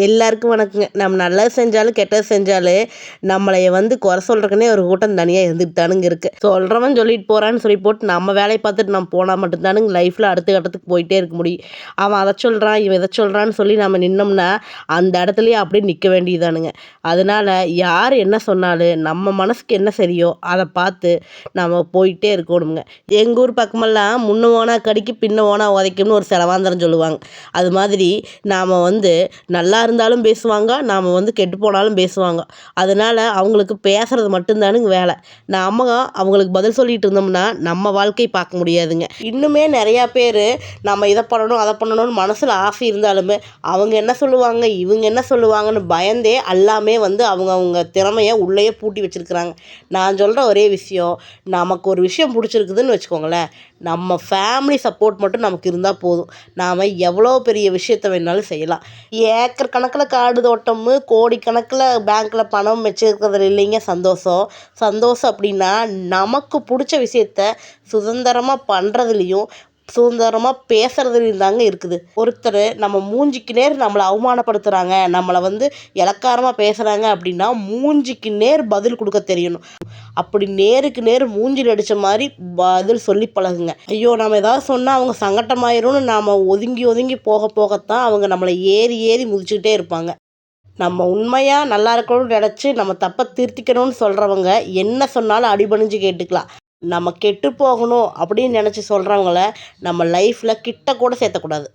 எல்லாருக்கும் வணக்கங்க. நம்ம நல்லது செஞ்சாலும், கெட்டது செஞ்சாலும், நம்மளைய குறை சொல்றதுக்குன்னே ஒரு கூட்டம் தனியா இருந்துட்டு தானுங்க இருக்கு. சொல்றவன் சொல்லிட்டு போறான்னு சொல்லி போட்டு, நம்ம வேலைய பார்த்துட்டு நம்ம போனா மட்டும் தானுங்க லைஃப்ல அடுத்த கட்டத்துக்கு போயிட்டே இருக்க முடியும். அவன் அத சொல்றான், இவன் இத சொல்றான்னு சொல்லி நம்ம நின்னோம்னா, அந்த இடத்துலயே அப்படியே நிக்க வேண்டியதுதானுங்க. அதனால யார் என்ன சொன்னாலும், நம்ம மனசுக்கு என்ன சரியோ அத பார்த்து நம்ம போயிட்டே இருக்கணுங்க. எங்க ஊர் பக்கமெல்லாம் முன்ன ஓனா கடிக்கு, பின்ன ஓனா உதைக்கும்னு ஒரு செலவாந்தரம் சொல்லுவாங்க. அது மாதிரி நாம நல்லா இருந்தாலும் பேசுவாங்க, நாம் கெட்டு போனாலும் பேசுவாங்க. அதனால அவங்களுக்கு பேசுறது மட்டும்தானுங்க வேலை. நாம அவங்களுக்கு பதில் சொல்லிட்டு இருந்தோம்னா நம்ம வாழ்க்கை பார்க்க முடியாதுங்க. இன்னுமே நிறையா பேர் நம்ம இதை பண்ணணும் அதை பண்ணணும்னு மனசில் ஆசை இருந்தாலுமே அவங்க என்ன சொல்லுவாங்க இவங்க என்ன சொல்லுவாங்கன்னு பயந்தே எல்லாமே அவங்க அவங்க திறமையை உள்ளேயே பூட்டி வச்சுருக்குறாங்க. நான் சொல்கிற ஒரே விஷயம், நமக்கு ஒரு விஷயம் பிடிச்சிருக்குதுன்னு வச்சுக்கோங்களேன், நம்ம ஃபேமிலி சப்போர்ட் மட்டும் நமக்கு இருந்தால் போதும். நாம் எவ்வளோ பெரிய விஷயத்த வேணாலும் செய்யலாம். ஏக்கர் கணக்கில் காடு தோட்டமு கோடிக்கணக்கில் பேங்க்கில் பணம் வச்சுருக்கிறதுல இல்லைங்க சந்தோஷம். சந்தோஷம் அப்படின்னா நமக்கு பிடிச்ச விஷயத்த சுதந்திரமாக பண்ணுறதுலையும் சுதந்திரமாக பேசுகிறதுலையும் தாங்க இருக்குது. ஒருத்தர் நம்ம மூஞ்சிக்கு நேர் நம்மளை அவமானப்படுத்துகிறாங்க, நம்மளை இளக்காரமாக பேசுகிறாங்க அப்படின்னா மூஞ்சிக்கு நேர் பதில் கொடுக்க தெரியணும். அப்படி நேருக்கு நேர் மூஞ்சில் அடித்த மாதிரி பதில் சொல்லி பழகுங்க. ஐயோ நம்ம ஏதாவது சொன்னால் அவங்க சங்கட்டமாயிரும்னு நாம் ஒதுங்கி ஒதுங்கி போக போகத்தான் அவங்க நம்மளை ஏறி ஏறி மிதிச்சுக்கிட்டே இருப்பாங்க. நம்ம உண்மையாக நல்லா இருக்கணும்னு நினச்சி நம்ம தப்பை திருத்திக்கணும்னு சொல்கிறவங்க என்ன சொன்னாலும் அடிபணிஞ்சு கேட்டுக்கலாம். நம்ம கெட்டு போகணும் அப்படின்னு நினச்சி சொல்கிறவங்கள நம்ம லைஃப்பில் கிட்ட கூட சேர்த்தக்கூடாது.